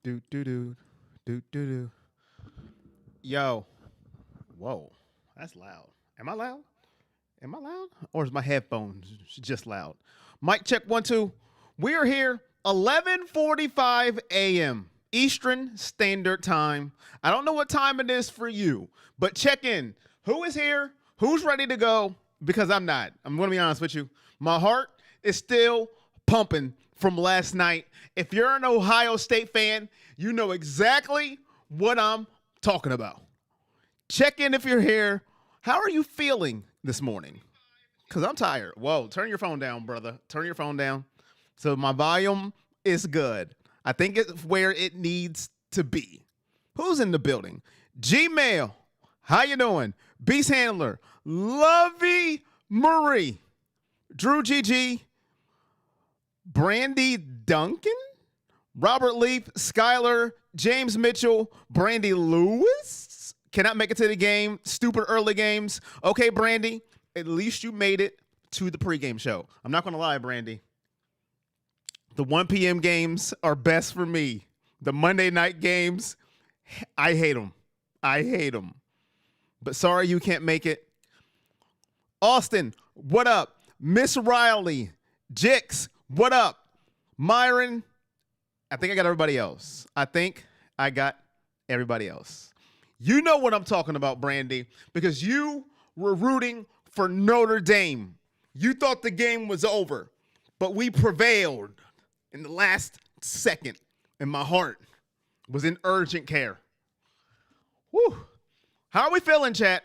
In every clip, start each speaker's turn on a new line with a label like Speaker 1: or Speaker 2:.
Speaker 1: Do do do do do do. Yo, whoa, that's loud. Am I loud? Am I loud? Or is my headphones just loud? Mic check 1 2. We are here 11:45 a.m. Eastern Standard Time. I don't know what time it is for you, but check in. Who is here? Who's ready to go? Because I'm not. I'm going to be honest with you. My heart is still pumping from last night. If you're an Ohio State fan, you know exactly what I'm talking about. Check in if you're here. How are you feeling this morning? Because I'm tired. Whoa, turn your phone down, brother. Turn your phone down. So my volume is good. I think it's where it needs to be. Who's in the building? Gmail. How you doing? Beast Handler. Lovey Marie. Drew GG. Brandy Duncan. Robert Leaf. Skylar. James Mitchell. Brandy Lewis. Cannot make it to the game. Stupid early games. Okay, Brandy. At least you made it to the pregame show. I'm not going to lie, Brandy. The 1 p.m. games are best for me. The Monday night games, I hate them. I hate them. But sorry you can't make it. Austin, what up? Miss Riley, Jix, what up? Myron, I think I got everybody else. You know what I'm talking about, Brandy, because you were rooting for Notre Dame. You thought the game was over, but we prevailed in the last second, and my heart was in urgent care. Whew. How are we feeling, chat?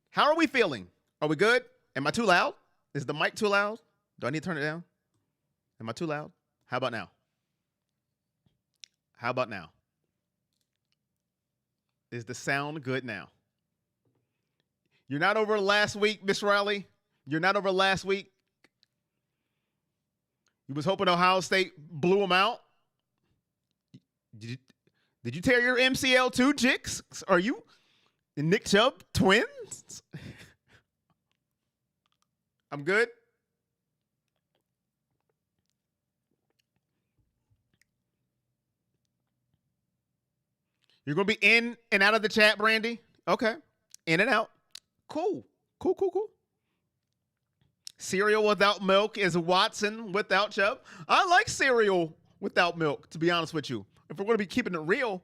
Speaker 1: How are we feeling? Are we good? Am I too loud? Is the mic too loud? Do I need to turn it down? Am I too loud? How about now? How about now? Is the sound good now? You're not over last week, Miss Riley? You're not over last week? You was hoping Ohio State blew them out? Did you tear your MCL too, Jix? Are you Nick Chubb twins? I'm good. You're going to be in and out of the chat, Brandy? Okay. In and out. Cool. Cool. Cereal without milk is Watson without Chubb. I like cereal without milk, to be honest with you. If we're going to be keeping it real,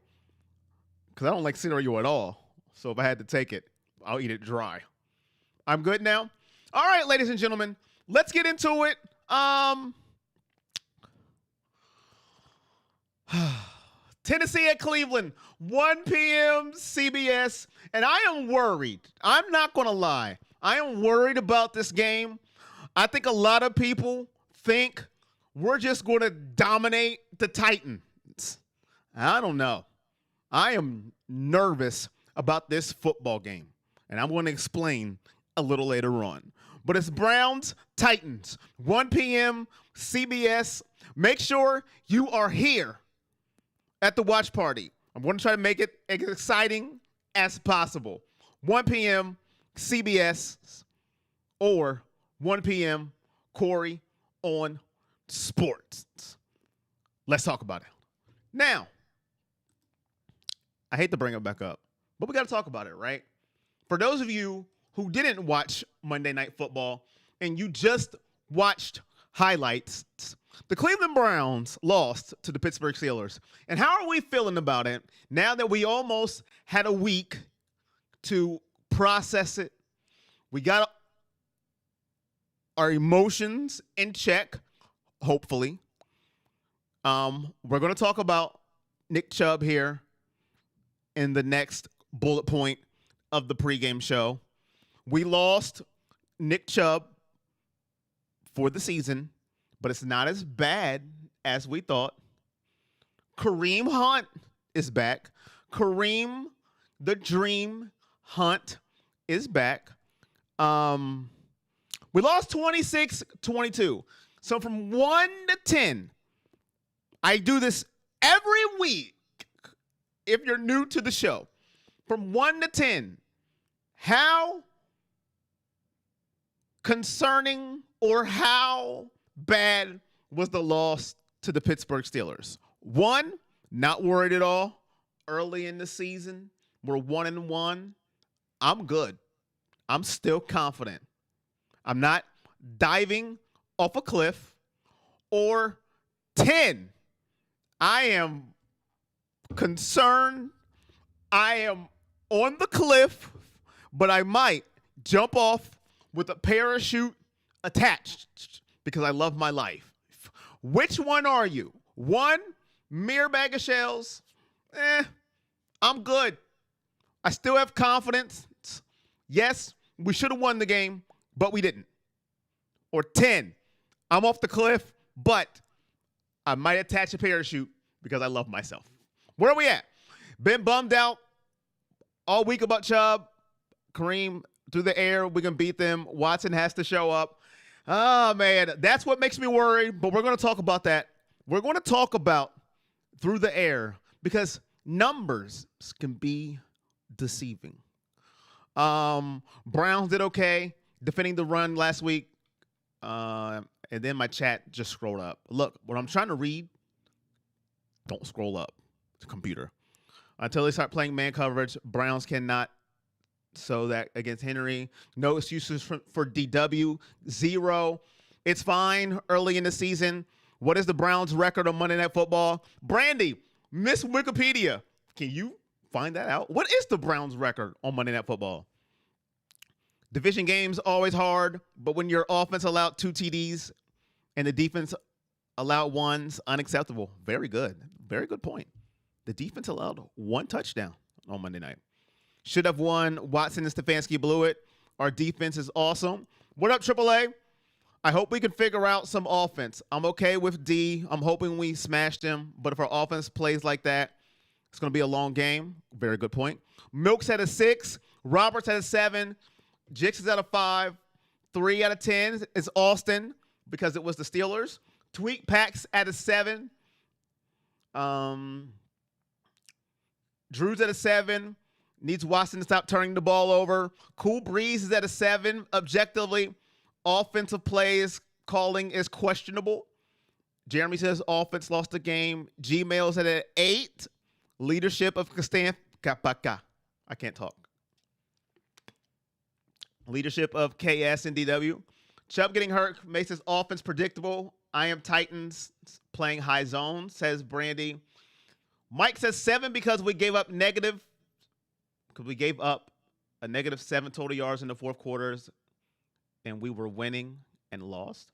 Speaker 1: because I don't like cereal at all. So if I had to take it, I'll eat it dry. I'm good now. All right, ladies and gentlemen, let's get into it. Tennessee at Cleveland, 1 p.m. CBS, and I am worried. I'm not going to lie. I am worried about this game. I think a lot of people think we're just going to dominate the Titans. I don't know. I am nervous about this football game, and I'm going to explain a little later on. But it's Browns, Titans, 1 p.m. CBS. Make sure you are here at the watch party. I'm going to try to make it as exciting as possible. 1 p.m. CBS or 1 p.m. Corey on Sports. Let's talk about it. Now, I hate to bring it back up, but we got to talk about it, right? For those of you who didn't watch Monday Night Football and you just watched highlights, the Cleveland Browns lost to the Pittsburgh Steelers. And how are we feeling about it now that we almost had a week to process it? We got our emotions in check, hopefully. We're going to talk about Nick Chubb here in the next bullet point of the pregame show. We lost Nick Chubb for the season, but it's not as bad as we thought. Kareem Hunt is back. Kareem the Dream Hunt is back. We lost 26-22. So from 1 to 10, I do this every week if you're new to the show. From 1 to 10, how concerning or how bad was the loss to the Pittsburgh Steelers? 1, Not worried at all. Early in the season, we're 1-1. I'm good. I'm still confident. I'm not diving off a cliff. Or 10. I am concerned. I am on the cliff, but I might jump off with a parachute attached because I love my life. Which one are you? One, mere bag of shells. I'm good. I still have confidence. Yes, we should have won the game, but we didn't. Or 10, I'm off the cliff, but I might attach a parachute because I love myself. Where are we at? Been bummed out all week about Chubb. Kareem, through the air, we can beat them. Watson has to show up. Oh, man, that's what makes me worried, but we're going to talk about that. We're going to talk about through the air because numbers can be deceiving. Browns did okay defending the run last week. And then my chat just scrolled up. Look, when I'm trying to read, don't scroll up. It's a computer. Until they start playing man coverage, Browns cannot. So that against Henry, no excuses for DW, 0. It's fine early in the season. What is the Browns' record on Monday Night Football? Brandy, Miss Wikipedia, can you find that out? What is the Browns' record on Monday Night Football? Division games always hard, but when your offense allowed 2 TDs and the defense allowed 1's unacceptable. Very good. Very good point. The defense allowed 1 touchdown on Monday night. Should have won. Watson and Stefanski blew it. Our defense is awesome. What up, AAA? I hope we can figure out some offense. I'm okay with D. I'm hoping we smash them. But if our offense plays like that, it's going to be a long game. Very good point. Milks at a 6. Roberts at a 7. Jix is at a 5. 3 out of 10 is Austin because it was the Steelers. Tweak Packs at a 7. Drew's at a 7. Needs Watson to stop turning the ball over. Cool Breeze is at a 7. Objectively, offensive plays calling is questionable. Jeremy says offense lost the game. Gmail's at an 8. Leadership of Kapaka. I can't talk. Leadership of KS and DW. Chubb getting hurt makes his offense predictable. I am Titans playing high zone, says Brandy. Mike says 7 because we gave up a negative 7 total yards in the fourth quarters, and we were winning and lost.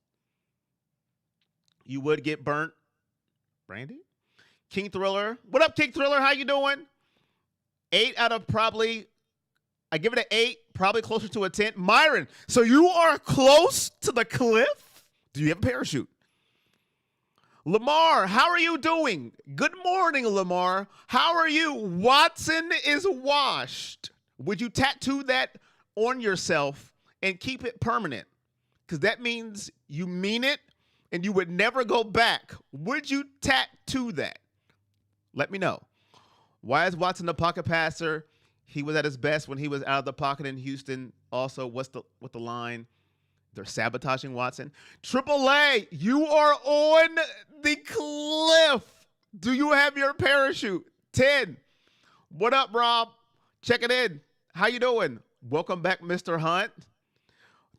Speaker 1: You would get burnt. Brandy? King Thriller. What up, King Thriller? How you doing? 8 out of probably, I give it an 8, probably closer to a 10. Myron, so you are close to the cliff? Do you have a parachute? Lamar, how are you doing? Good morning, Lamar. How are you? Watson is washed. Would you tattoo that on yourself and keep it permanent? Because that means you mean it and you would never go back. Would you tattoo that? Let me know. Why is Watson the pocket passer? He was at his best when he was out of the pocket in Houston. Also, what's the line? They're sabotaging Watson. AAA, you are on the cliff. Do you have your parachute? 10. What up, Rob? Check it in. How you doing? Welcome back, Mr. Hunt.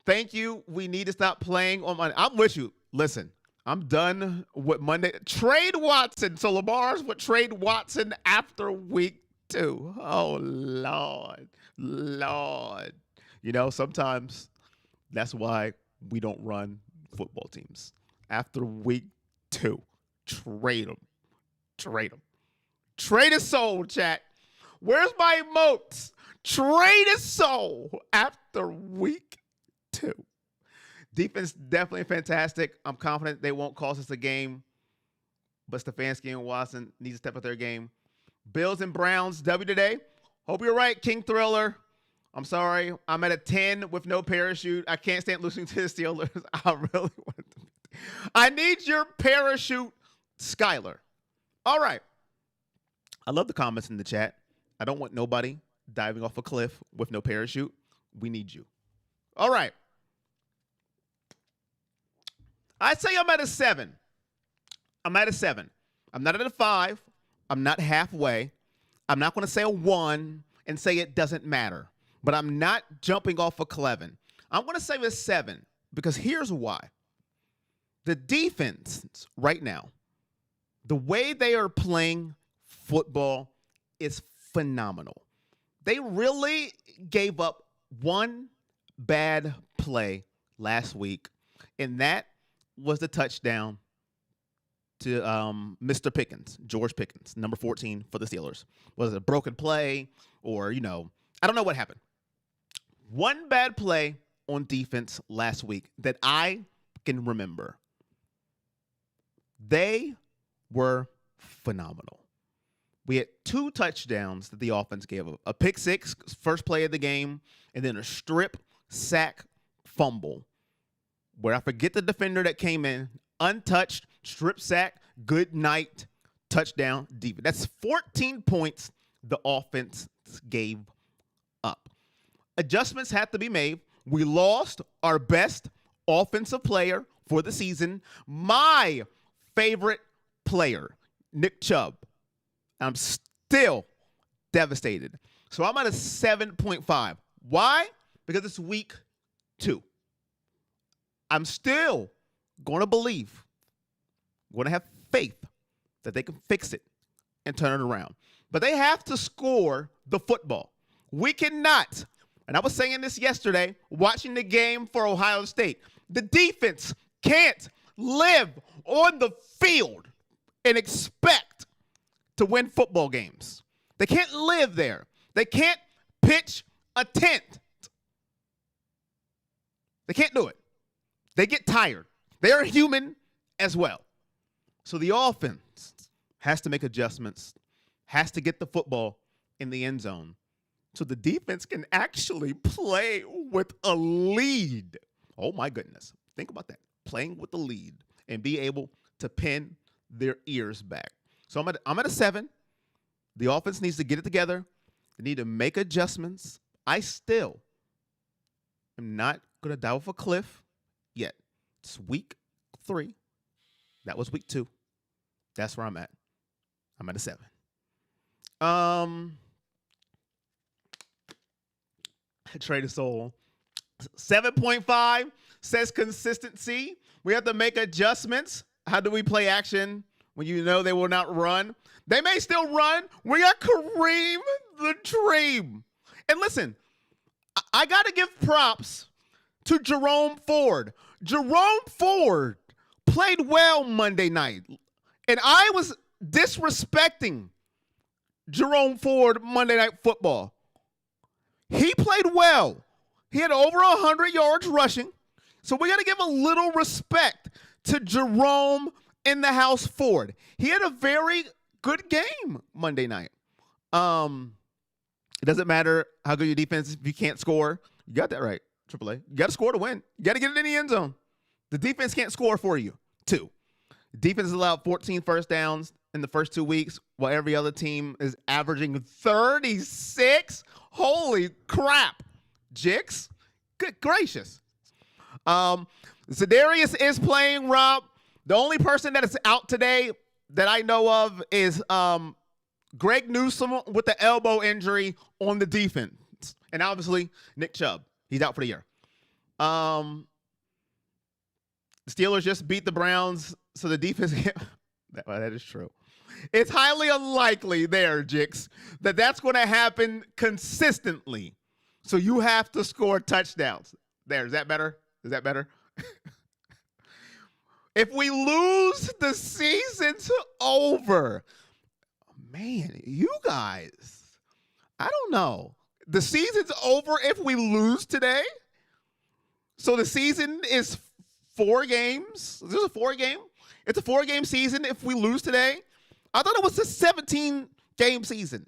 Speaker 1: Thank you. We need to stop playing on Monday. I'm with you. Listen, I'm done with Monday. Trade Watson. So Lamar's would trade Watson after week 2. Oh, Lord. You know, sometimes that's why we don't run football teams. After week 2, trade them. Trade his soul, chat. Where's my emotes? Trade his soul after week 2. Defense definitely fantastic. I'm confident they won't cost us a game. But Stefanski and Watson need to step up their game. Bills and Browns, W today. Hope you're right, King Thriller. I'm sorry. I'm at a 10 with no parachute. I can't stand losing to the Steelers. I really want to. I need your parachute, Skyler. All right. I love the comments in the chat. I don't want nobody diving off a cliff with no parachute. We need you. All right. I say I'm at a 7. I'm not at a 5, I'm not halfway. I'm not going to say a 1 and say it doesn't matter. But I'm not jumping off of Clevin. I'm going to say a 7 because here's why. The defense right now, the way they are playing football is phenomenal. They really gave up one bad play last week, and that was the touchdown to Mr. Pickens, George Pickens, number 14 for the Steelers. Was it a broken play or, I don't know what happened. One bad play on defense last week that I can remember. They were phenomenal. We had 2 touchdowns that the offense gave up. A pick 6, first play of the game, and then a strip, sack, fumble, where I forget the defender that came in, untouched, strip sack, good night, touchdown, defense. That's 14 points the offense gave up. Adjustments had to be made. We lost our best offensive player for the season, my favorite player, Nick Chubb. I'm still devastated. So I'm at a 7.5. Why? Because it's week 2. I'm still going to believe, going to have faith that they can fix it and turn it around. But they have to score the football. We cannot, and I was saying this yesterday, watching the game for Ohio State, the defense can't live on the field and expect to win football games. They can't live there. They can't pitch a tent. They can't do it. They get tired. They are human as well. So the offense has to make adjustments, has to get the football in the end zone so the defense can actually play with a lead. Oh, my goodness. Think about that. Playing with the lead and be able to pin their ears back. So I'm at a 7. The offense needs to get it together. They need to make adjustments. I still am not going to die off a cliff yet. It's week 3. That was week 2. That's where I'm at. I'm at a 7. Trader Soul. 7.5 says consistency. We have to make adjustments. How do we play action when you know they will not run? They may still run. We got Kareem the Dream. And listen, I got to give props to Jerome Ford. Jerome Ford played well Monday night. And I was disrespecting Jerome Ford Monday Night Football. He played well. He had over 100 yards rushing. So we got to give a little respect to Jerome in the house Ford. He had a very good game Monday night. It doesn't matter how good your defense is if you can't score. You got that right, AAA. You got to score to win. You got to get it in the end zone. The defense can't score for you. 2. The defense has allowed 14 first downs in the first 2 weeks, while every other team is averaging 36. Holy crap. Jix. Good gracious. Za'Darius is playing, Rob. The only person that is out today that I know of is Greg Newsome with the elbow injury on the defense. And obviously, Nick Chubb. He's out for the year. The Steelers just beat the Browns, so the defense that is true. It's highly unlikely there, Jix, that that's going to happen consistently. So you have to score touchdowns. There, is that better? Is that better? If we lose, the season's over. Man, you guys, I don't know. The season's over if we lose today. So the season is 4 games. This is a 4-game. It's a 4-game season if we lose today. I thought it was a 17-game season.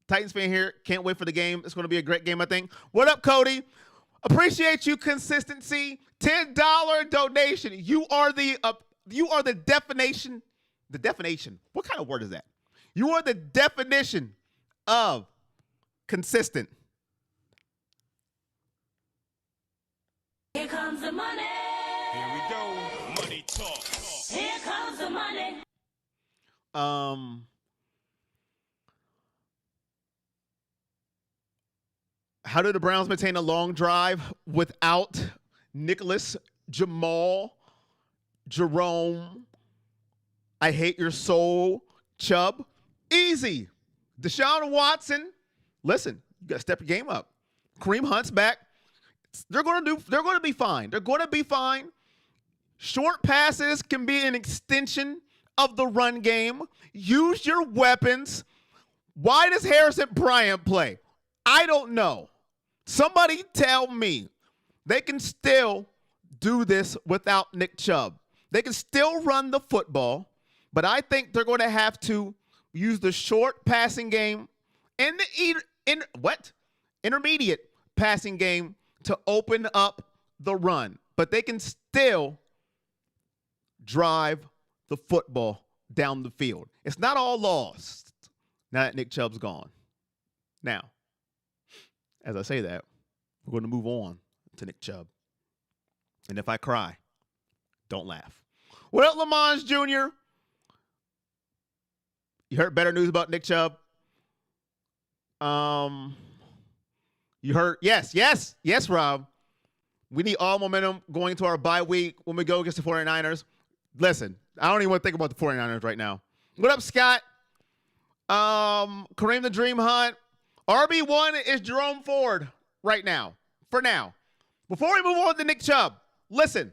Speaker 1: Titans fan here. Can't wait for the game. It's going to be a great game, I think. What up, Cody? Appreciate you, consistency. $10 donation. You are the definition. The definition. What kind of word is that? You are the definition of consistent.
Speaker 2: Here comes the money.
Speaker 3: Here we go. Money talk.
Speaker 2: Here comes the money.
Speaker 1: Um, how did the Browns maintain a long drive without Nicholas, Jamal, Jerome? I hate your soul, Chubb. Easy. Deshaun Watson. Listen, you got to step your game up. Kareem Hunt's back. They're going to be fine. They're going to be fine. Short passes can be an extension of the run game. Use your weapons. Why does Harrison Bryant play? I don't know. Somebody tell me. They can still do this without Nick Chubb. They can still run the football, but I think they're going to have to use the short passing game and the intermediate passing game to open up the run. But they can still drive the football down the field. It's not all lost now that Nick Chubb's gone. Now, as I say that, we're going to move on to Nick Chubb. And if I cry, don't laugh. What up, Lamont Jr.? You heard better news about Nick Chubb? You heard, yes, Rob. We need all momentum going into our bye week when we go against the 49ers. Listen, I don't even want to think about the 49ers right now. What up, Scott? Kareem the Dream Hunt. RB1 is Jerome Ford right now, for now. Before we move on to Nick Chubb, listen,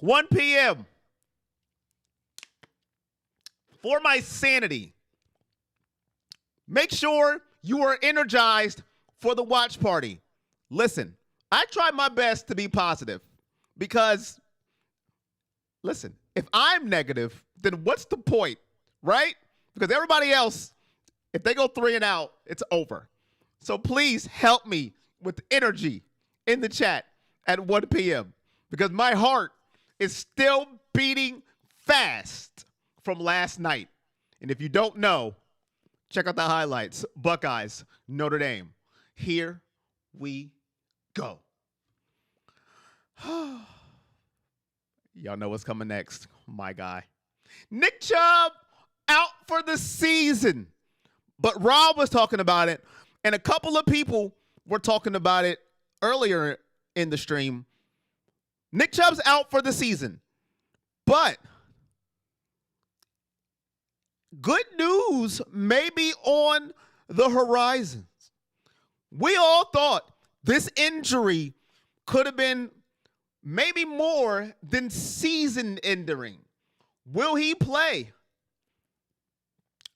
Speaker 1: 1 p.m. For my sanity, make sure you are energized for the watch party. Listen, I try my best to be positive because, listen, if I'm negative, then what's the point, right? Because everybody else, if they go 3 and out, it's over. So please help me with energy in the chat at 1 p.m. because my heart is still beating fast from last night. And if you don't know, check out the highlights. Buckeyes, Notre Dame. Here we go. Y'all know what's coming next, my guy. Nick Chubb out for the season. But Rob was talking about it, and a couple of people were talking about it earlier in the stream. Nick Chubb's out for the season. But good news may be on the horizons. We all thought this injury could have been maybe more than season-ending. Will he play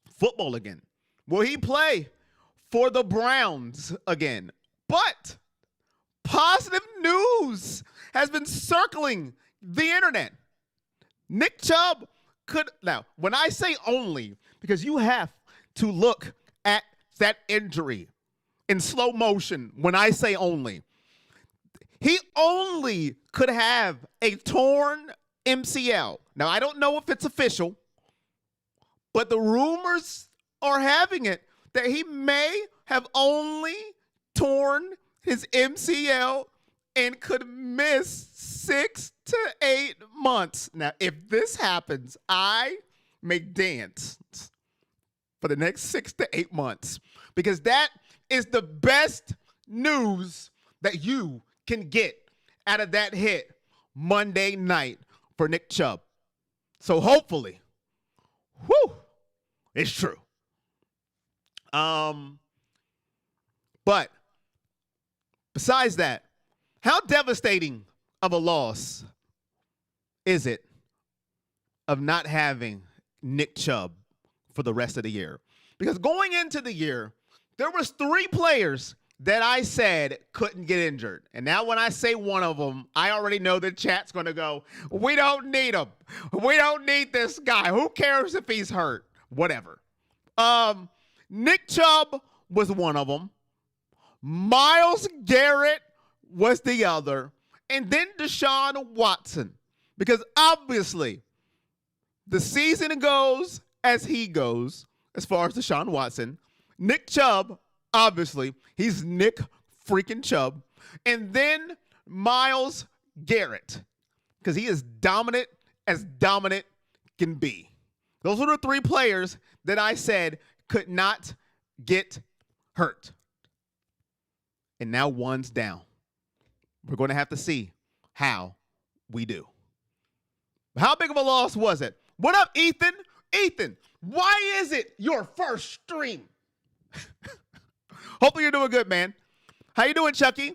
Speaker 1: football again? Will he play for the Browns again? But positive news has been circling the internet. Nick Chubb could, now, when I say only, because you have to look at that injury in slow motion when I say only. He only could have a torn MCL. Now, I don't know if it's official, but the rumors are having it that he may have only torn his MCL and could miss 6 to 8 months. Now, if this happens, I may dance for the next 6 to 8 months because that is the best news that you can get out of that hit Monday night for Nick Chubb. So hopefully, it's true. But besides that, how devastating of a loss is it of not having Nick Chubb for the rest of the year? Because going into the year, there was 3 players that I said couldn't get injured. And now when I say one of them, I already know the chat's going to go, we don't need him. We don't need this guy. Who cares if he's hurt? Whatever. Nick Chubb was one of them. Myles Garrett was the other. And then Deshaun Watson. Because obviously, the season goes as he goes, as far as Deshaun Watson. Nick Chubb, obviously, he's Nick freaking Chubb. And then Myles Garrett, because he is dominant as dominant can be. Those were the 3 players that I said could not get hurt. And now one's down. We're going to have to see how we do. How big of a loss was it? What up, Ethan? Ethan, why is it your first stream? Hopefully you're doing good, man. How you doing, Chucky?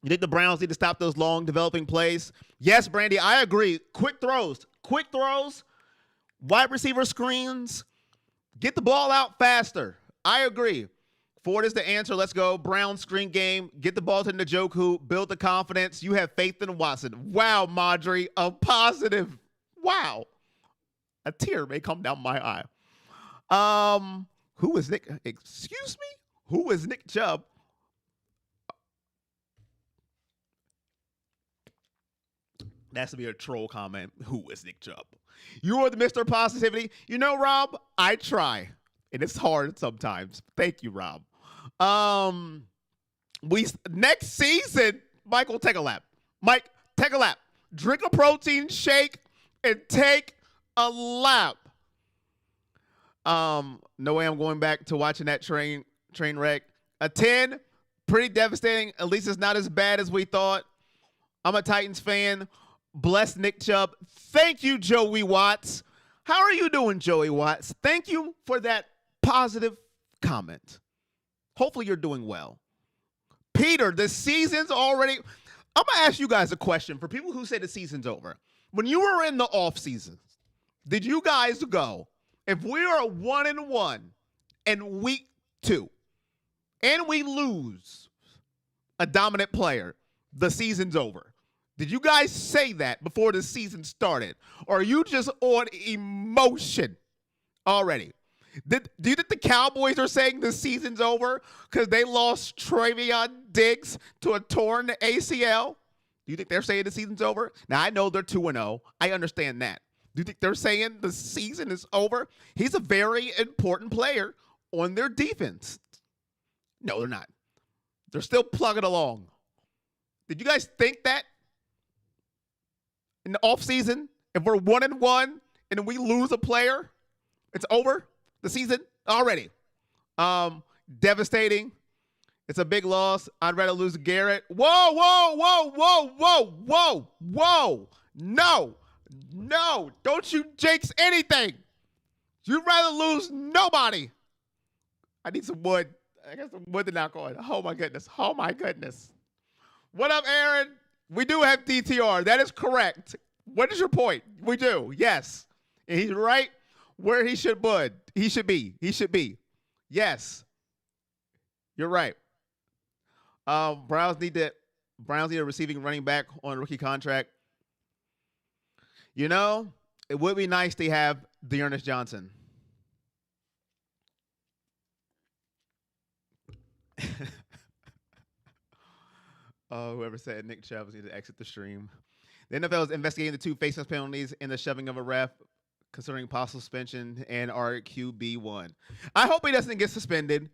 Speaker 1: You think the Browns need to stop those long developing plays? Yes, Brandy, I agree. Quick throws, wide receiver screens, get the ball out faster. I agree. Ford is the answer. Let's go. Brown screen game. Get the ball to Njoku. Build the confidence. You have faith in Watson. Wow, Madri, a positive. Wow. A tear may come down my eye. Who is Nick? Excuse me? Who is Nick Chubb? That's to be a troll comment. Who is Nick Chubb? You are the Mr. Positivity. You know, Rob, I try. And it's hard sometimes. Thank you, Rob. Next season, Michael, take a lap. Mike, take a lap. Drink a protein shake and take a lap. No way I'm going back to watching that train wreck. A 10, pretty devastating. At least it's not as bad as we thought. I'm a Titans fan. Bless Nick Chubb. Thank you, Joey Watts. How are you doing, Joey Watts? Thank you for that positive comment. Hopefully you're doing well. Peter, the season's already... I'm going to ask you guys a question for people who say the season's over. When you were in the off season, did you guys go, if we are 1-1 in week 2 and we lose a dominant player, the season's over? Did you guys say that before the season started? Or are you just on emotion already? Do you think the Cowboys are saying the season's over because they lost Travion Diggs to a torn ACL? Do you think they're saying the season's over? Now, I know they're 2-0. I understand that. Do you think they're saying the season is over? He's a very important player on their defense. No, they're not. They're still plugging along. Did you guys think that in the offseason, if we're 1-1 and we lose a player, it's over? The season already. Devastating. It's a big loss. I'd rather lose Garrett. Whoa. No. Don't you jinx anything. You'd rather lose nobody. I need some wood. I got some wood to knock on. Oh, my goodness. What up, Aaron? We do have DTR. That is correct. What is your point? We do. Yes. And he's right where he should be. Yes. You're right. Browns need a receiving running back on a rookie contract. You know, it would be nice to have Dearness Johnson. Whoever said Nick Chubb needs to exit the stream. The NFL is investigating the 2 faceless penalties and the shoving of a ref, considering possible suspension and RQB1. I hope he doesn't get suspended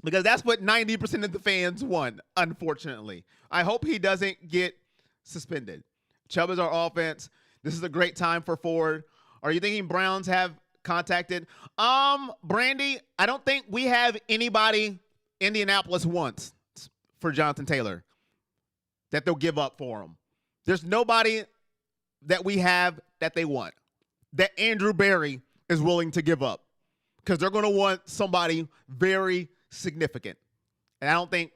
Speaker 1: because that's what 90% of the fans want, unfortunately. I hope he doesn't get suspended. Chubb is our offense. This is a great time for Ford. Are you thinking Browns have contacted? Brandy, I don't think we have anybody Indianapolis wants for Jonathan Taylor that they'll give up for him. There's nobody that we have that they want, that Andrew Berry is willing to give up, because they're going to want somebody very significant. And I don't think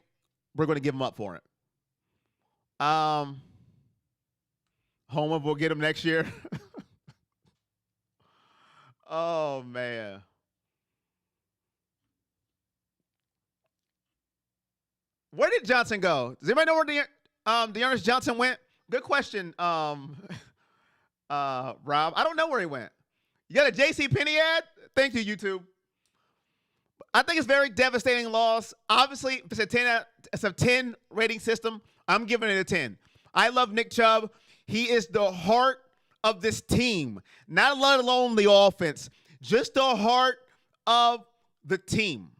Speaker 1: we're going to give him up for it. Homer will get him next year. Oh, man. Where did Johnson go? Does anybody know where Dearness Johnson went? Good question, Rob. I don't know where he went. You got a JCPenney ad? Thank you, YouTube. I think it's a very devastating loss. Obviously, if it's a 10 rating system, I'm giving it a 10. I love Nick Chubb. He is the heart of this team, not let alone the offense, just the heart of the team.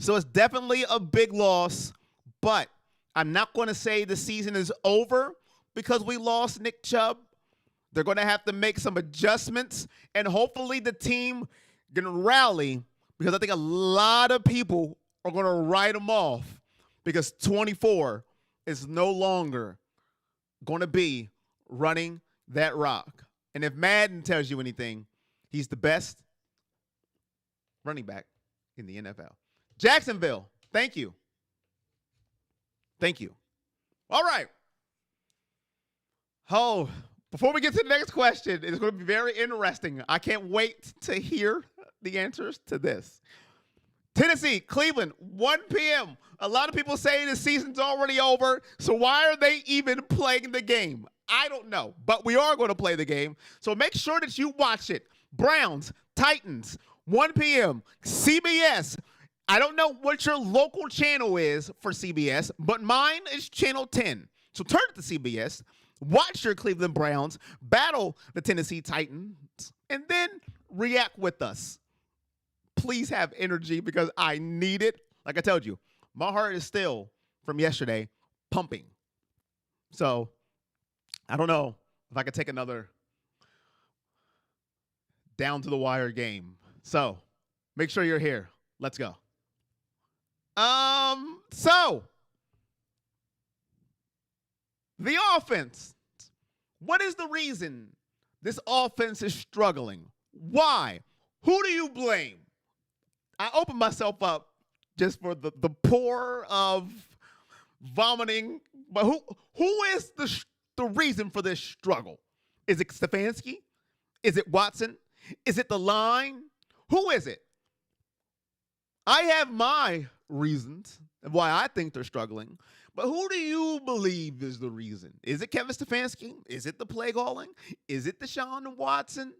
Speaker 1: So it's definitely a big loss, but I'm not going to say the season is over because we lost Nick Chubb. They're going to have to make some adjustments, and hopefully the team can rally, because I think a lot of people are going to write them off because 24 is no longer going to be running that rock. And if Madden tells you anything, he's the best running back in the NFL. Jacksonville, thank you. Thank you. All right. Oh, before we get to the next question, it's going to be very interesting. I can't wait to hear the answers to this. Tennessee, Cleveland, 1 p.m. A lot of people say the season's already over, so why are they even playing the game? I don't know, but we are going to play the game, so make sure that you watch it. Browns, Titans, 1 p.m., CBS. I don't know what your local channel is for CBS, but mine is channel 10. So turn it to CBS, watch your Cleveland Browns, battle the Tennessee Titans, and then react with us. Please have energy because I need it. Like I told you, my heart is still, from yesterday, pumping. So I don't know if I could take another down-to-the-wire game. So make sure you're here. Let's go. So the offense. What is the reason this offense is struggling? Why? Who do you blame? I opened myself up just for the pour of vomiting, but who is the reason for this struggle? Is it Stefanski? Is it Watson? Is it the line? Who is it? I have my reasons of why I think they're struggling, but who do you believe is the reason? Is it Kevin Stefanski? Is it the play calling? Is it Deshaun Watson?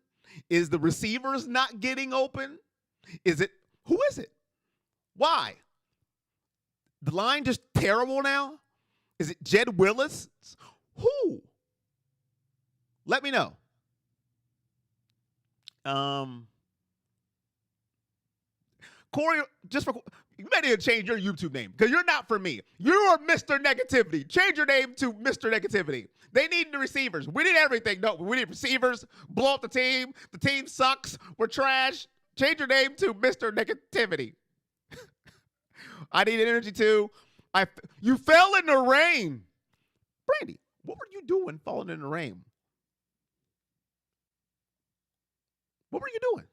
Speaker 1: Is the receivers not getting open? Who is it? Why? The line just terrible now? Is it Jed Willis? Who? Let me know. Corey, you better change your YouTube name because you're not for me. You are Mr. Negativity. Change your name to Mr. Negativity. They need the receivers. We need everything. No, we need receivers. Blow up the team. The team sucks. We're trash. Change your name to Mr. Negativity. I need energy too. You fell in the rain. Brandy, what were you doing falling in the rain? What were you doing?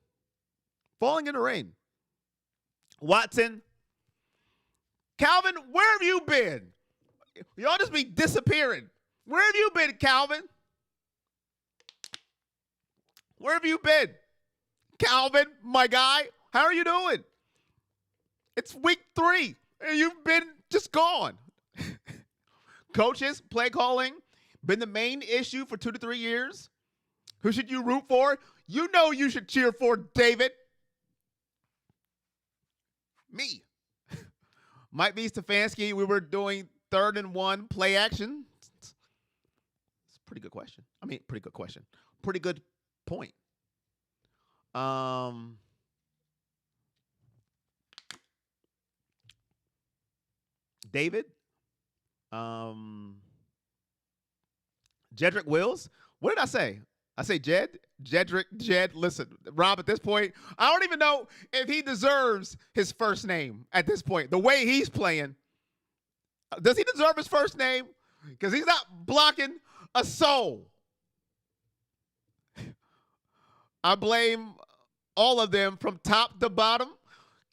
Speaker 1: Falling in the rain. Watson. Calvin, where have you been? Y'all just be disappearing. Where have you been, Calvin? Where have you been? Calvin, my guy, how are you doing? It's week 3, and you've been just gone. Coaches, play calling, been the main issue for 2 to 3 years. Who should you root for? You know you should cheer for David. Me. Might be Stefanski. We were doing 3rd and 1 play action. It's a pretty good question. Pretty good question. Pretty good point. David. Jedrick Wills. What did I say? I say Jed? Jed. Listen, Rob, at this point, I don't even know if he deserves his first name at this point. The way he's playing. Does he deserve his first name? Because he's not blocking a soul. I blame all of them from top to bottom.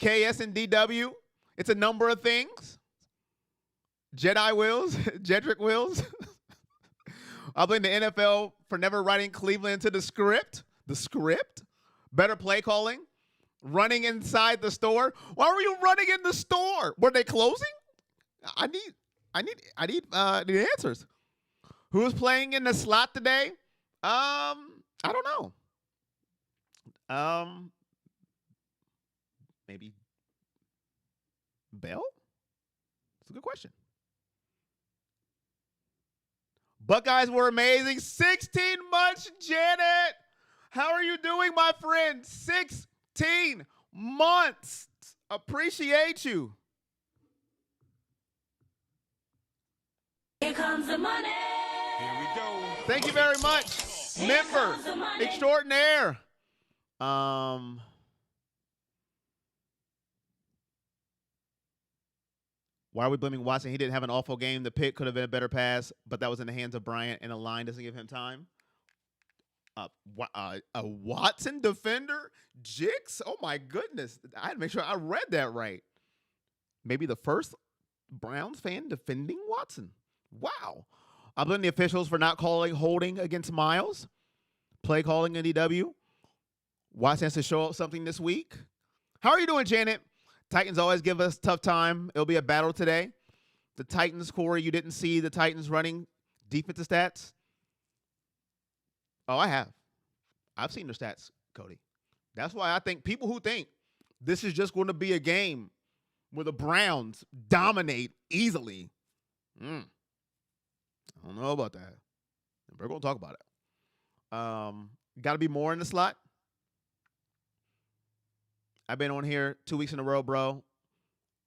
Speaker 1: KS and DW. It's a number of things. Jedi Wills. Jedrick Wills. I blame the NFL for never writing Cleveland into the script. The script? Better play calling? Running inside the store? Why were you running in the store? Were they closing? I need the answers. Who is playing in the slot today? I don't know. Maybe Bell? That's a good question. Buckeyes were amazing. 16 months, Janet. How are you doing, my friend? 16 months. Appreciate you.
Speaker 2: Here comes the money.
Speaker 3: Here we go.
Speaker 1: Thank you very much. member extraordinaire. Why are we blaming Watson? He didn't have an awful game. The pick could have been a better pass, but that was in the hands of Bryant, and the line doesn't give him time. A Watson defender? Jix? Oh, my goodness. I had to make sure I read that right. Maybe the first Browns fan defending Watson. Wow. I blame the officials for not calling holding against Miles. Play calling in DW. Watson has to show up something this week. How are you doing, Janet? Titans always give us a tough time. It'll be a battle today. The Titans, Corey, you didn't see the Titans running defensive stats? Oh, I have. I've seen their stats, Cody. That's why I think people who think this is just going to be a game where the Browns dominate easily, I don't know about that. We're going to talk about it. Got to be more in the slot. I've been on here 2 weeks in a row, bro.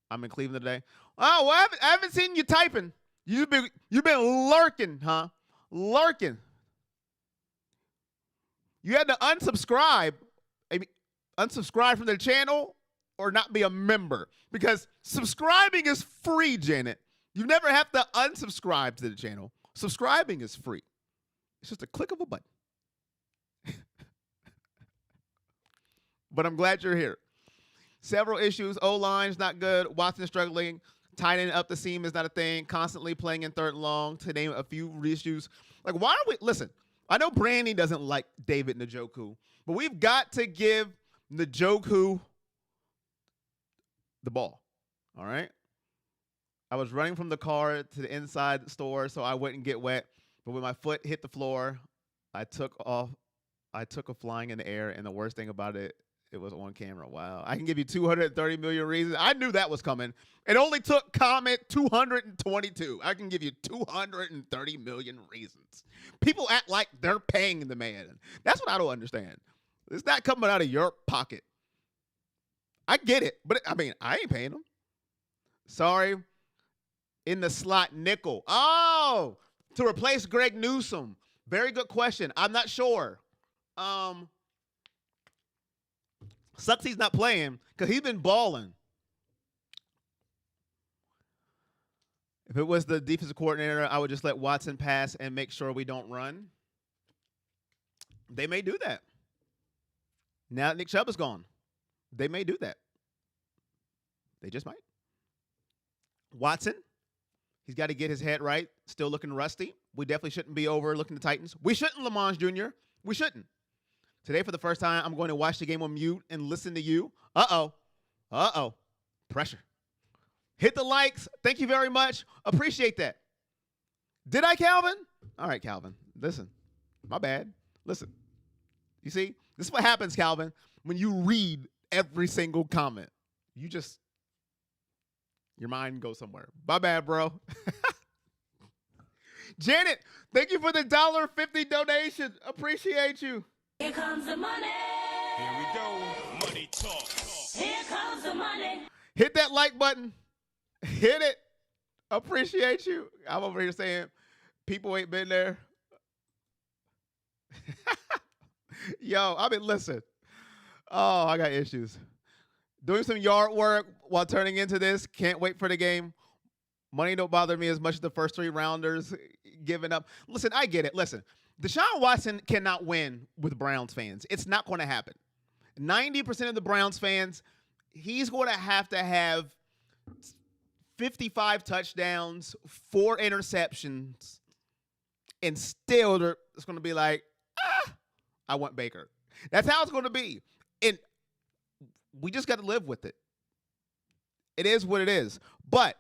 Speaker 1: I'm in Cleveland today. Oh, well, I haven't seen you typing. You've been lurking, huh? Lurking. You had to unsubscribe from the channel or not be a member, because subscribing is free, Janet. You never have to unsubscribe to the channel. Subscribing is free. It's just a click of a button. But I'm glad you're here. Several issues. O-line's not good. Watson struggling. Tight end up the seam is not a thing. Constantly playing in third and long, to name a few issues. Like, why are we – listen, I know Brandy doesn't like David Njoku, but we've got to give Njoku the ball, all right? I was running from the car to the inside store so I wouldn't get wet, but when my foot hit the floor, I took a flying in the air, and the worst thing about it, it was on camera. Wow. I can give you 230 million reasons. I knew that was coming. It only took comment 222. I can give you 230 million reasons. People act like they're paying the man. That's what I don't understand. It's not coming out of your pocket. I get it, but I mean, I ain't paying them. Sorry. In the slot nickel. Oh, to replace Greg Newsome. Very good question. I'm not sure. Sucks he's not playing because he's been balling. If it was the defensive coordinator, I would just let Watson pass and make sure we don't run. They may do that. Now Nick Chubb is gone. They may do that. They just might. Watson, he's got to get his head right. Still looking rusty. We definitely shouldn't be overlooking the Titans. We shouldn't, Lamont Jr. We shouldn't. Today, for the first time, I'm going to watch the game on mute and listen to you. Uh-oh. Pressure. Hit the likes. Thank you very much. Appreciate that. Did I, Calvin? All right, Calvin. Listen. My bad. Listen. You see? This is what happens, Calvin, when you read every single comment. Your mind goes somewhere. My bad, bro. Janet, thank you for the $1.50 donation. Appreciate you.
Speaker 2: Here comes the money.
Speaker 3: Here we go. Money talk.
Speaker 2: Here comes the money.
Speaker 1: Hit that like button. Hit it. Appreciate you. I'm over here saying people ain't been there. Yo, listen. Oh, I got issues. Doing some yard work while turning into this. Can't wait for the game. Money don't bother me as much as the first 3 rounders giving up. Listen, I get it. Listen. Deshaun Watson cannot win with Browns fans. It's not going to happen. 90% of the Browns fans, he's going to have 55 touchdowns, 4 interceptions, and still it's going to be like, I want Baker. That's how it's going to be. And we just got to live with it. It is what it is. But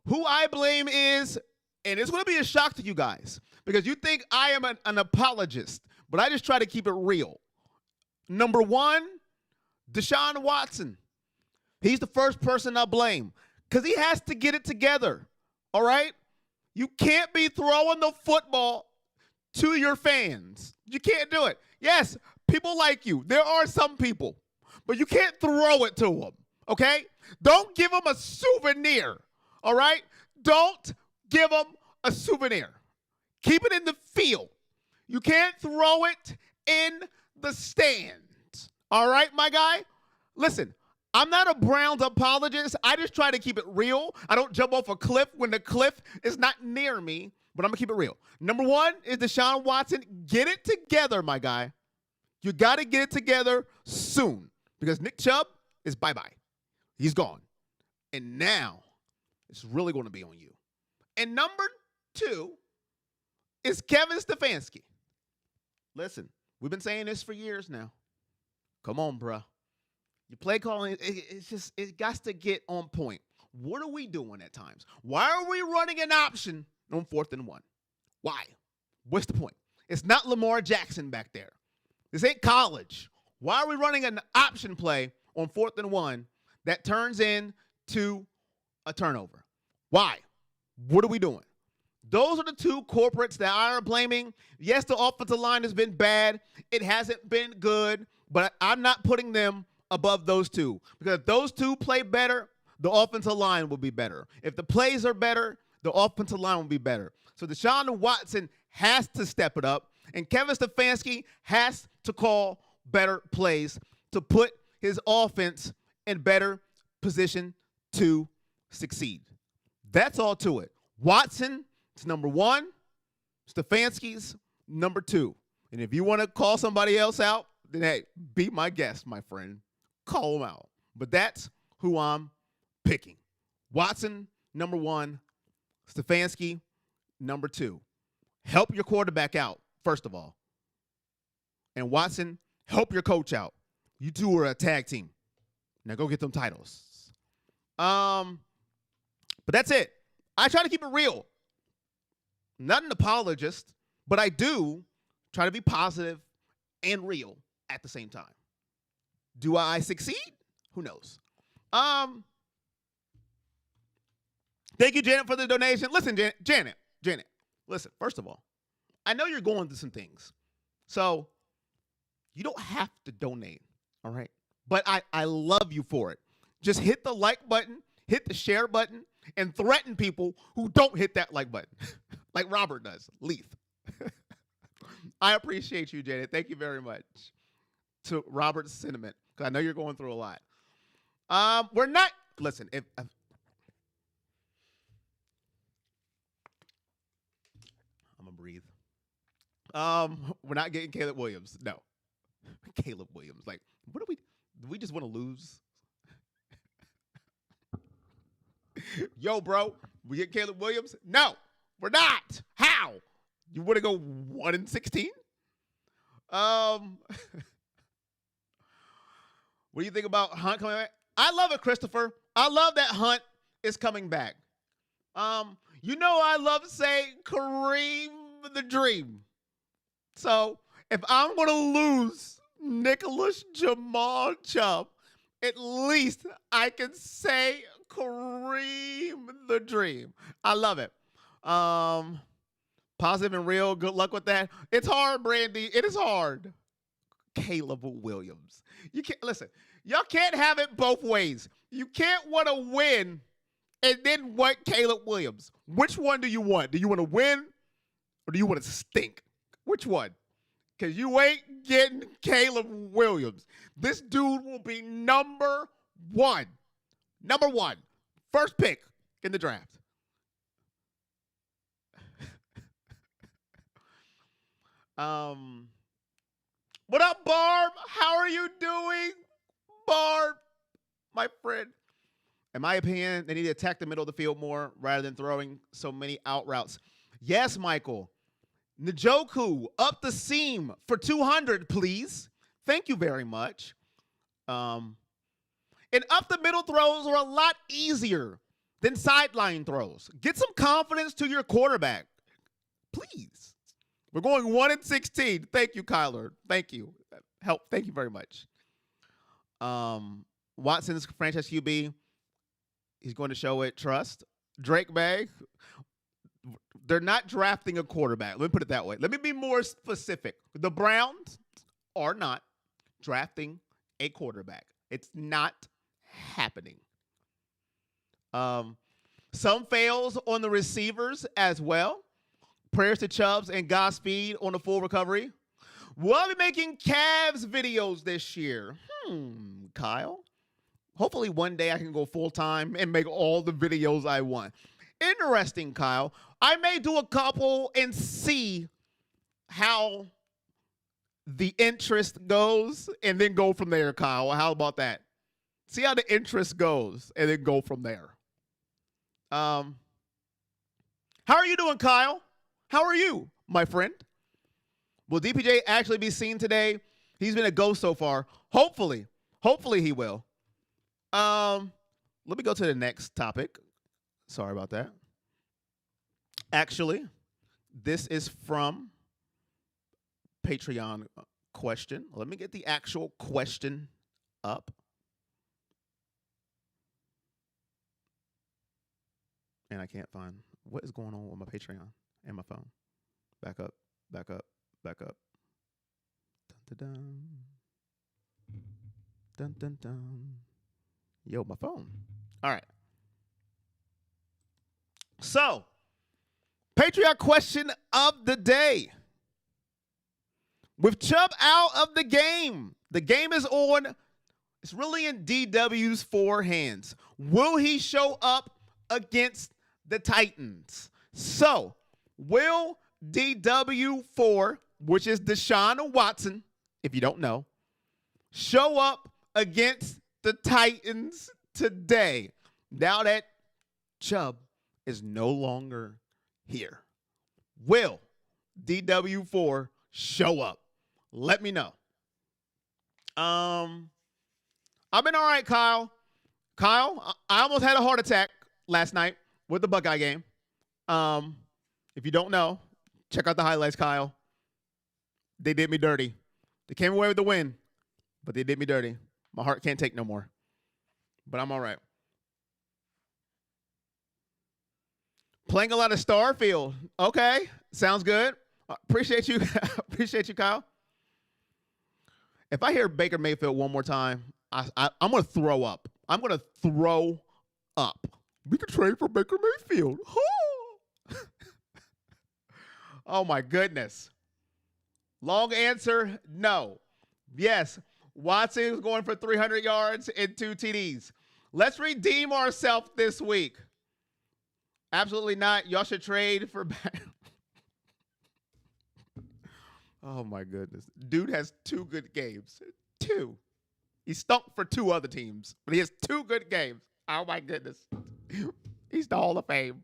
Speaker 1: who I blame is, and it's going to be a shock to you guys, because you think I am an apologist, but I just try to keep it real. Number 1, Deshaun Watson. He's the first person I blame because he has to get it together, all right? You can't be throwing the football to your fans. You can't do it. Yes, people like you. There are some people, but you can't throw it to them, okay? Don't give them a souvenir, all right? Don't give them a souvenir. Keep it in the field. You can't throw it in the stands. All right, my guy? Listen, I'm not a Browns apologist. I just try to keep it real. I don't jump off a cliff when the cliff is not near me, but I'm going to keep it real. Number one is Deshaun Watson. Get it together, my guy. You got to get it together soon because Nick Chubb is bye-bye. He's gone. And now it's really going to be on you. And number two is Kevin Stefanski. Listen, we've been saying this for years now. Come on, bro. Your play calling, it got to get on point. What are we doing at times? Why are we running an option on 4th and 1? Why? What's the point? It's not Lamar Jackson back there. This ain't college. Why are we running an option play on 4th and 1 that turns into a turnover? Why? What are we doing? Those are the two corporates that I am blaming. Yes, the offensive line has been bad. It hasn't been good, but I'm not putting them above those two. Because if those two play better, the offensive line will be better. If the plays are better, the offensive line will be better. So Deshaun Watson has to step it up, and Kevin Stefanski has to call better plays to put his offense in better position to succeed. That's all to it. Watson is number one. Stefanski's number two. And if you want to call somebody else out, then hey, be my guest, my friend. Call them out. But that's who I'm picking. Watson, number one. Stefanski, number two. Help your quarterback out, first of all. And Watson, help your coach out. You two are a tag team. Now go get them titles. But that's it. I try to keep it real. Not an apologist, but I do try to be positive and real at the same time. Do I succeed? Who knows? Thank you, Janet, for the donation. Listen, Janet, listen, first of all, I know you're going through some things. So you don't have to donate, all right? But I love you for it. Just hit the like button, hit the share button, and threaten people who don't hit that like button, like Robert does, Leaf. I appreciate you, Janet. Thank you very much. To Robert's sentiment, because I know you're going through a lot. We're not, listen, I'm going to breathe. We're not getting Caleb Williams. No. Caleb Williams. Like, do we just want to lose? Yo, bro, we get Caleb Williams? No, we're not. How? You want to go 1-16? What do you think about Hunt coming back? I love it, Christopher. I love that Hunt is coming back. You know I love saying Kareem the Dream. So if I'm going to lose Nicholas Jamal Chubb, at least I can say Kareem the Dream. I love it. Positive and real. Good luck with that. It's hard, Brandy. It is hard. Caleb Williams. You can't listen. Y'all can't have it both ways. You can't want to win and then want Caleb Williams. Which one do you want? Do you want to win or do you want to stink? Which one? Because you ain't getting Caleb Williams. This dude will be number one. Number one. First pick in the draft. What up, Barb? How are you doing, Barb? My friend. In my opinion, they need to attack the middle of the field more rather than throwing so many out routes. Yes, Michael. Njoku, up the seam for 200, please. Thank you very much. And up the middle throws are a lot easier than sideline throws. Get some confidence to your quarterback, please. We're going 1-16. Thank you, Kyler. Thank you. Thank you very much. Watson's franchise QB. He's going to show it trust. Drake May. They're not drafting a quarterback. Let me put it that way. Let me be more specific. The Browns are not drafting a quarterback. It's not happening. Some fails on the receivers as well. Prayers to Chubbs and Godspeed on the full recovery. Will I be making Cavs videos this year? Kyle. Hopefully one day I can go full time and make all the videos I want. Interesting, Kyle. I may do a couple and see how the interest goes and then go from there, Kyle. How about that? See how the interest goes and then go from there. How are you doing, Kyle? How are you, my friend? Will DPJ actually be seen today? He's been a ghost so far. Hopefully he will. Let me go to the next topic. Sorry about that. Actually, this is from Patreon question. Let me get the actual question up. And I can't find what is going on with my Patreon and my phone. Back up. Dun, dun, dun. Dun, dun, dun. Yo, my phone. All right. So, Patreon question of the day. With Chubb out of the game is on. It's really in DW's forehands. Will he show up against the Titans? So, will DW4, which is Deshaun Watson, if you don't know, show up against the Titans today now that Chubb is no longer here? Will DW4 show up? Let me know. I've been all right, Kyle. I almost had a heart attack last night with the Buckeye game. If you don't know, check out the highlights, Kyle. They did me dirty. They came away with the win, but they did me dirty. My heart can't take no more. But I'm all right. Playing a lot of Starfield. Okay, sounds good. Appreciate you. Appreciate you, Kyle. If I hear Baker Mayfield one more time, I'm going to throw up. I'm going to throw up. We could trade for Baker Mayfield. Oh, my goodness. Long answer, no. Yes, Watson is going for 300 yards and 2 TDs. Let's redeem ourselves this week. Absolutely not. Y'all should trade for back. Oh, my goodness. Dude has 2 good games. 2. He stunk for 2 other teams, but he has 2 good games. Oh, my goodness. He's the Hall of Fame.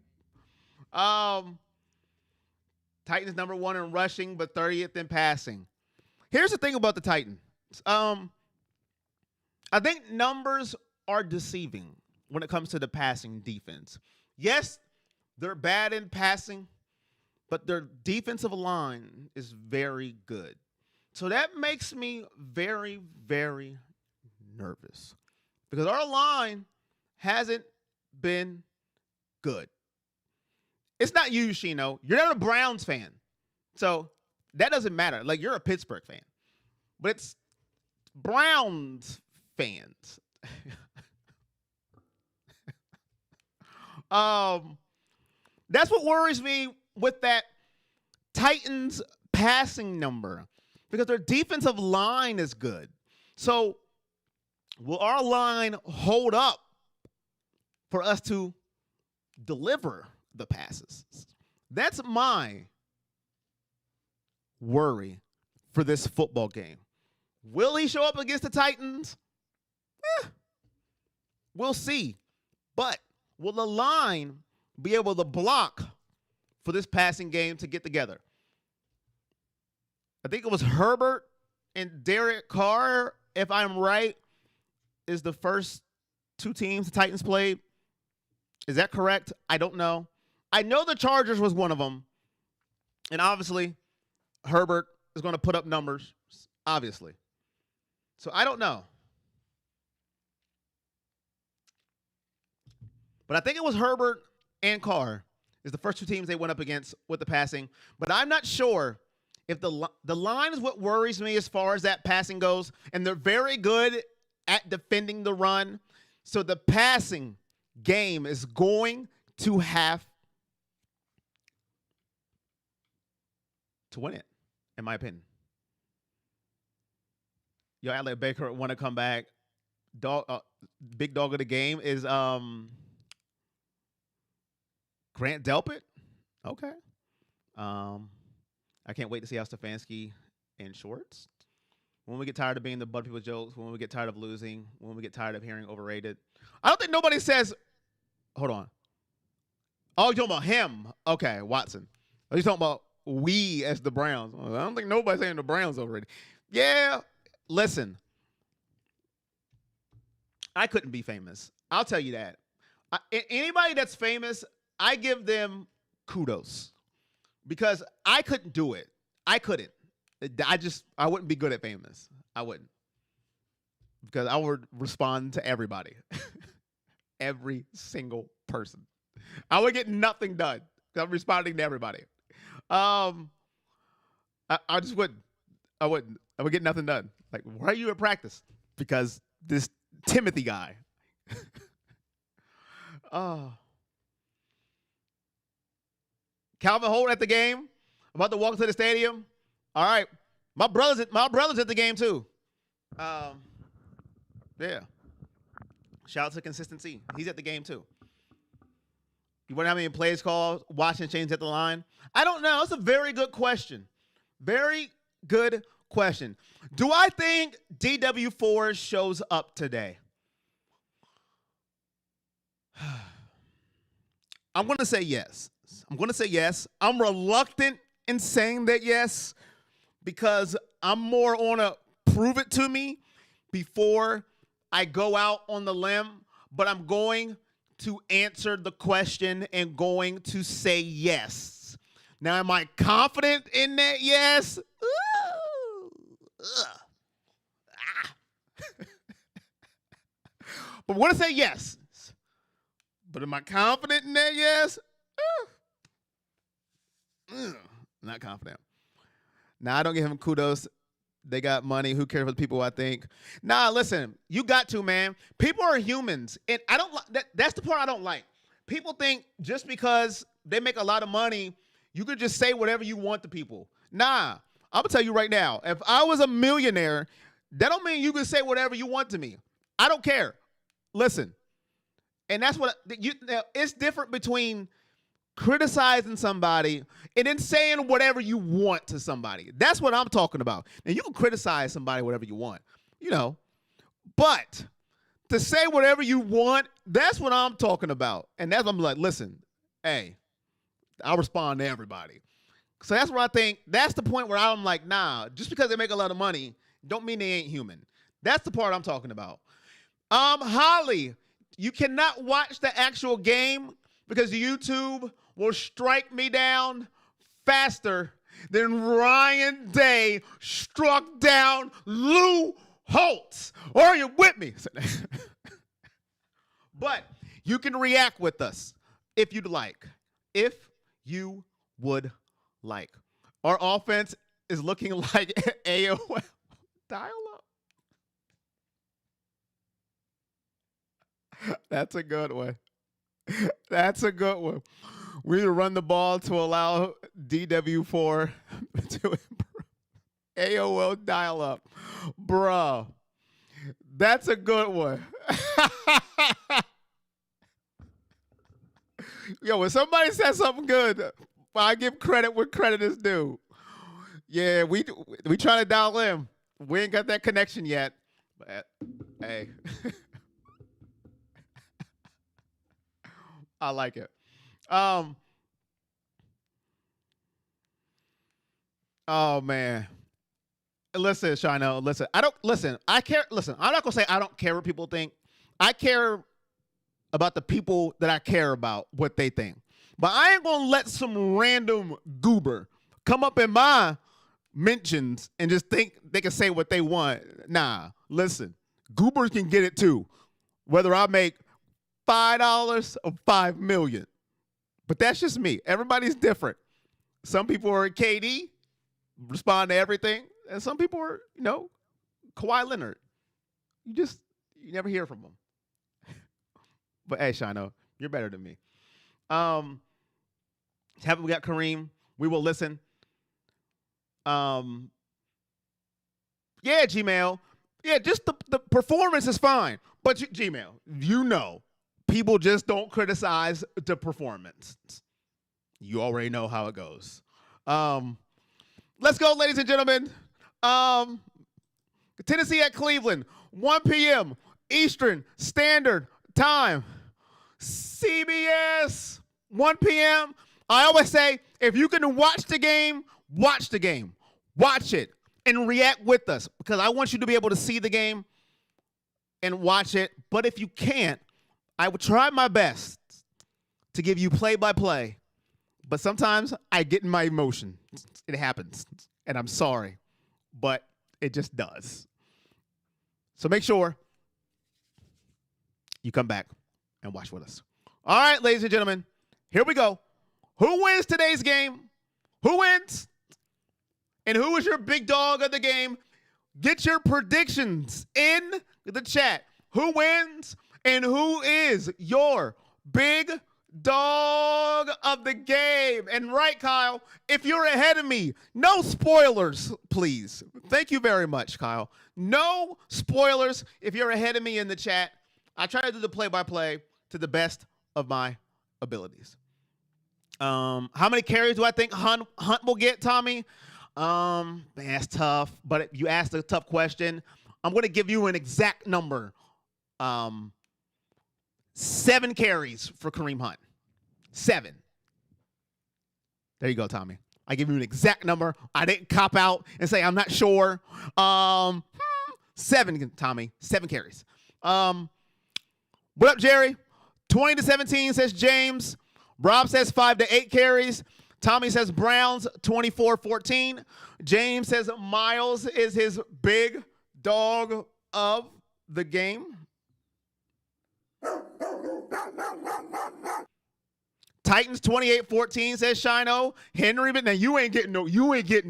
Speaker 1: Titans number 1 in rushing, but 30th in passing. Here's the thing about the Titans. I think numbers are deceiving when it comes to the passing defense. Yes, they're bad in passing, but their defensive line is very good. So that makes me very, very nervous because our line hasn't been good. It's not you, Shino. You're not a Browns fan. So that doesn't matter. Like, you're a Pittsburgh fan. But it's Browns fans. That's what worries me with that Titans passing number because their defensive line is good. So will our line hold up for us to deliver the passes? That's my worry for this football game. Will he show up against the Titans? We'll see. But will the line be able to block for this passing game to get together? I think it was Herbert and Derek Carr, if I'm right, is the first 2 teams the Titans played. Is that correct? I don't know. I know the Chargers was one of them. And obviously, Herbert is going to put up numbers, obviously. So I don't know. But I think it was Herbert and Carr is the first 2 teams they went up against with the passing. But I'm not sure if the line is what worries me as far as that passing goes. And they're very good at defending the run. So the passing game is going to have to win it, in my opinion. Yo, Alec Baker want to come back. Big dog of the game is Grant Delpit. Okay. I can't wait to see how Stefanski in shorts. When we get tired of being the butt people's jokes, when we get tired of losing, when we get tired of hearing overrated. I don't think nobody says, hold on. Oh, you're talking about him. Okay, Watson. Are you talking about we as the Browns? I don't think nobody's saying the Browns overrated. Yeah, listen. I couldn't be famous. I'll tell you that. Anybody that's famous, I give them kudos. Because I couldn't do it. I couldn't. I wouldn't be good at famous. I wouldn't. Because I would respond to everybody. Every single person. I would get nothing done. I'm responding to everybody. I just wouldn't. I wouldn't. I would get nothing done. Like, why are you at practice? Because this Timothy guy. Calvin Holt at the game. About to walk into the stadium. All right. My brother's at the game too. Yeah. Shout out to consistency. He's at the game too. You wonder how many plays called? Washington changed at the line? I don't know. It's a very good question. Very good question. Do I think DW4 shows up today? I'm going to say yes. I'm reluctant in saying that yes because I'm more on a prove it to me before I go out on the limb, but I'm going to answer the question and going to say yes. Now, am I confident in that yes? But I'm going to say yes. But am I confident in that yes? Not confident. Now, I don't give him kudos. They got money. Who cares what people I think? Nah, listen. You got to, man. People are humans. And I don't that's the part I don't like. People think just because they make a lot of money, you could just say whatever you want to people. Nah. I'm going to tell you right now. If I was a millionaire, that don't mean you can say whatever you want to me. I don't care. Listen. And that's what it's different between criticizing somebody and then saying whatever you want to somebody. That's what I'm talking about. Now, you can criticize somebody whatever you want, but to say whatever you want, that's what I'm talking about. And that's what I'm like, listen, hey, I'll respond to everybody. So that's where I think, that's the point where I'm like, nah, just because they make a lot of money, don't mean they ain't human. That's the part I'm talking about. Holly, you cannot watch the actual game because YouTube will strike me down faster than Ryan Day struck down Lou Holtz. Are you with me? But you can react with us if you'd like. If you would like. Our offense is looking like AOL dial-up. That's a good one. That's a good one. We need to run the ball to allow DW4 to improve. AOL dial-up. Bruh. That's a good one. Yo, when somebody says something good, I give credit where credit is due. Yeah, we trying to dial in. We ain't got that connection yet. But, hey. I like it. Oh man. Listen, Shino, listen. I care. Listen, I'm not gonna say I don't care what people think. I care about the people that I care about, what they think. But I ain't gonna let some random goober come up in my mentions and just think they can say what they want. Nah, listen. Goobers can get it too. Whether I make $5 or $5 million. But that's just me. Everybody's different. Some people are KD, respond to everything. And some people are, Kawhi Leonard. You never hear from them. But hey, Shino, you're better than me. Haven't we got Kareem? We will listen. Um, yeah, Gmail. Yeah, just the performance is fine. But Gmail, people just don't criticize the performance. You already know how it goes. Let's go, ladies and gentlemen. Tennessee at Cleveland, 1 p.m. Eastern Standard Time. CBS, 1 p.m. I always say, if you can watch the game, watch the game. Watch it and react with us because I want you to be able to see the game and watch it. But if you can't, I will try my best to give you play-by-play. But sometimes I get in my emotion. It happens. And I'm sorry. But it just does. So make sure you come back and watch with us. All right, ladies and gentlemen, here we go. Who wins today's game? Who wins? And who is your big dog of the game? Get your predictions in the chat. Who wins and who is your big dog of the game? And right, Kyle, if you're ahead of me, no spoilers, please. Thank you very much, Kyle. No spoilers if you're ahead of me in the chat. I try to do the play-by-play to the best of my abilities. How many carries do I think Hunt will get, Tommy? Man, that's tough. But you asked a tough question. I'm going to give you an exact number. 7 carries for Kareem Hunt. 7. There you go, Tommy. I give you an exact number. I didn't cop out and say I'm not sure. 7, Tommy. 7 carries. What up, Jerry? 20-17 says James. Rob says 5 to 8 carries. Tommy says Browns 24-14. James says Miles is his big dog of the game. Titans 28-14 says Shino. Henry, but now you ain't getting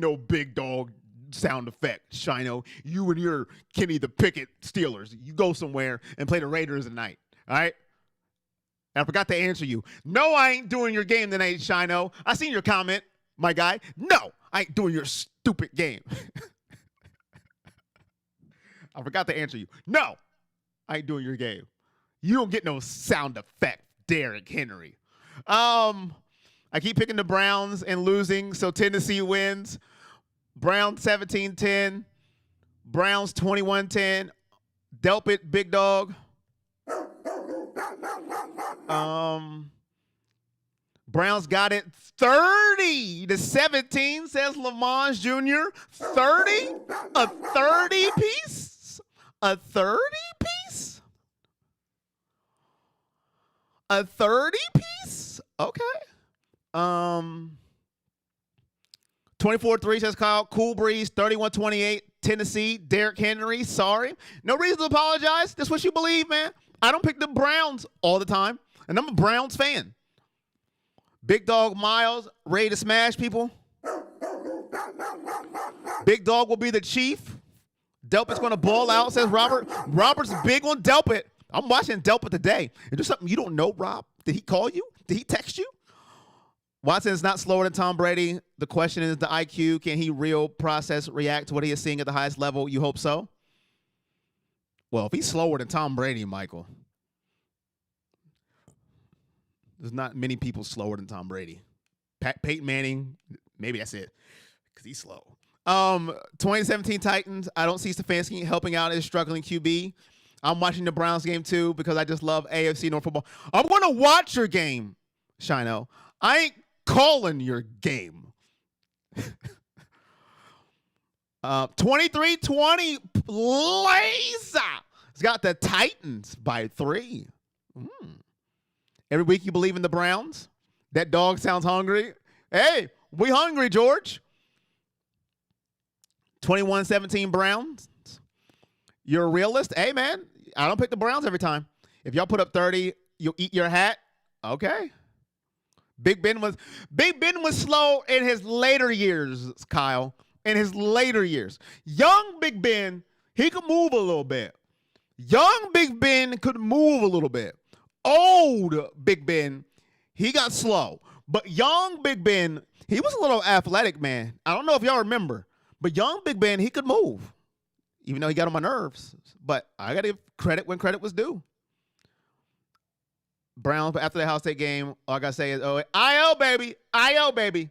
Speaker 1: no big dog sound effect, Shino. You and your Kenny the Pickett Steelers. You go somewhere and play the Raiders tonight. All right? And I forgot to answer you. No, I ain't doing your game tonight, Shino. I seen your comment, my guy. No, I ain't doing your stupid game. I forgot to answer you. No, I ain't doing your game. You don't get no sound effect, Derrick Henry. I keep picking the Browns and losing, so Tennessee wins. Browns 17-10. Browns 21-10. Delpit, big dog. Browns got it 30-17, says Lamont Jr. 30? A 30 piece? A 30 piece? A 30 piece? Okay. 24-3 says Kyle. Cool Breeze, 31-28. Tennessee, Derrick Henry, sorry. No reason to apologize. That's what you believe, man. I don't pick the Browns all the time, and I'm a Browns fan. Big Dog Miles, ready to smash people. Big Dog will be the chief. Delpit's going to ball out, says Robert. Robert's big on Delpit. I'm watching Delpit today. Is there something you don't know, Rob? Did he call you? Did he text you? Watson is not slower than Tom Brady. The question is the IQ. Can he react to what he is seeing at the highest level? You hope so. Well, if he's slower than Tom Brady, Michael, there's not many people slower than Tom Brady. Peyton Manning, maybe that's it, because he's slow. 2017 Titans, I don't see Stefanski helping out his struggling QB. I'm watching the Browns game, too, because I just love AFC North football. I'm going to watch your game, Shino. I ain't calling your game. 23-20, Laser. It's got the Titans by 3. Every week you believe in the Browns? That dog sounds hungry. Hey, we hungry, George. 21-17 Browns. You're a realist? Hey, man, I don't pick the Browns every time. If y'all put up 30, you'll eat your hat. Okay. Big Ben was slow in his later years, Kyle. In his later years. Young Big Ben, he could move a little bit. Young Big Ben could move a little bit. Old Big Ben, he got slow. But young Big Ben, he was a little athletic, man. I don't know if y'all remember, but young Big Ben, he could move, even though he got on my nerves. But I got to give credit when credit was due. Browns, after the Ohio State game, all I got to say is, oh, I-O, baby. I-O, baby.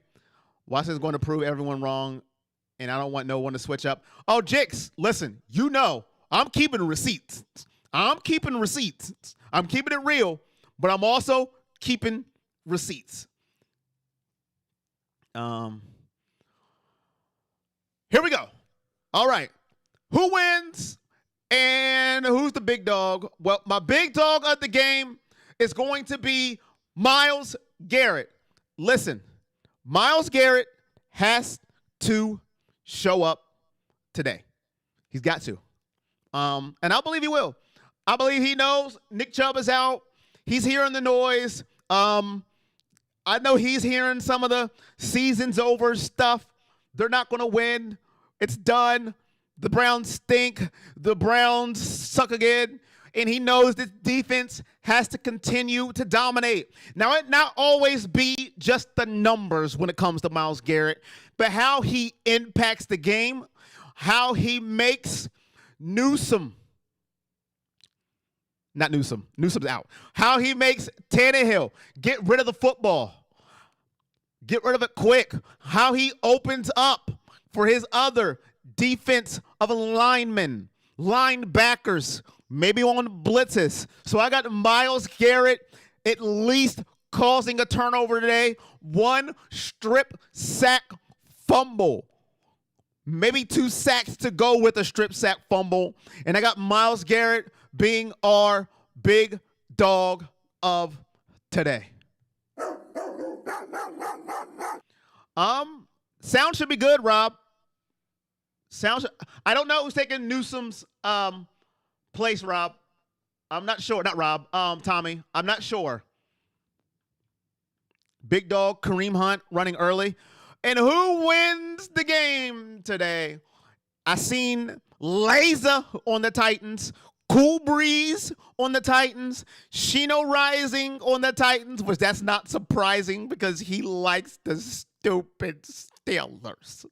Speaker 1: Washington's going to prove everyone wrong, and I don't want no one to switch up. Oh, Jix, listen, you know, I'm keeping receipts. I'm keeping receipts. I'm keeping it real, but I'm also keeping receipts. Here we go. All right. Who wins and who's the big dog? Well, my big dog of the game is going to be Myles Garrett. Listen, Myles Garrett has to show up today. He's got to. And I believe he will. I believe he knows Nick Chubb is out. He's hearing the noise. I know he's hearing some of the season's over stuff. They're not going to win. It's done. The Browns stink. The Browns suck again. And he knows this defense has to continue to dominate. Now, it not always be just the numbers when it comes to Myles Garrett, but how he impacts the game, how he makes Newsom's out. How he makes Tannehill get rid of the football. Get rid of it quick. How he opens up for his other defense of linemen, linebackers, maybe on blitzes. So I got Myles Garrett at least causing a turnover today. One strip sack fumble. Maybe 2 sacks to go with a strip sack fumble. And I got Myles Garrett being our big dog of today. Sound should be good, Rob. I don't know who's taking Newsom's place, Rob. I'm not sure. Not Rob. Tommy. I'm not sure. Big dog Kareem Hunt running early. And who wins the game today? I seen Laser on the Titans, Cool Breeze on the Titans, Shino Rising on the Titans, which that's not surprising because he likes the stupid Steelers.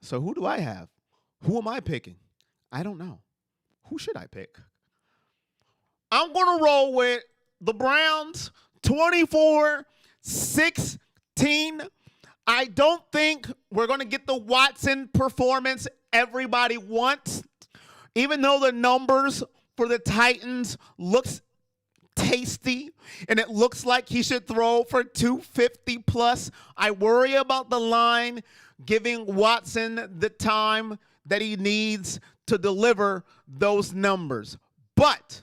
Speaker 1: So who do I have? Who am I picking? I don't know. Who should I pick? I'm going to roll with the Browns 24-16. I don't think we're going to get the Watson performance everybody wants. Even though the numbers for the Titans looks tasty and it looks like he should throw for 250 plus, I worry about the line giving Watson the time that he needs to deliver those numbers. But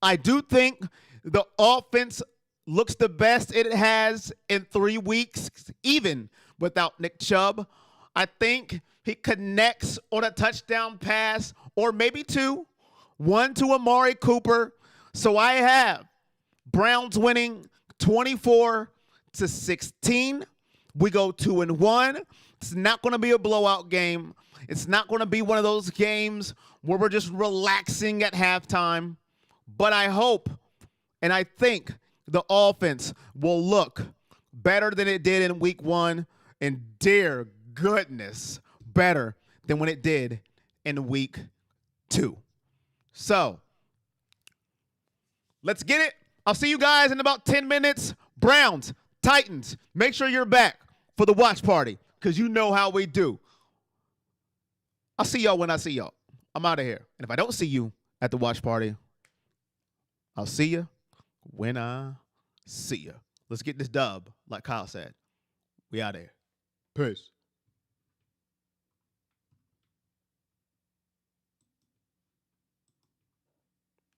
Speaker 1: I do think the offense looks the best it has in 3 weeks, even without Nick Chubb. I think he connects on a touchdown pass or maybe 2, 1 to Amari Cooper. So I have Browns winning 24-16. We go 2-1. It's not going to be a blowout game. It's not going to be one of those games where we're just relaxing at halftime. But I hope and I think the offense will look better than it did in week 1 and dear goodness, better than when it did in week 2. So let's get it. I'll see you guys in about 10 minutes. Browns, Titans, make sure you're back for the watch party because you know how we do. I'll see y'all when I see y'all. I'm out of here. And if I don't see you at the watch party, I'll see you when I see you. Let's get this dub, like Kyle said. We out of here. Peace.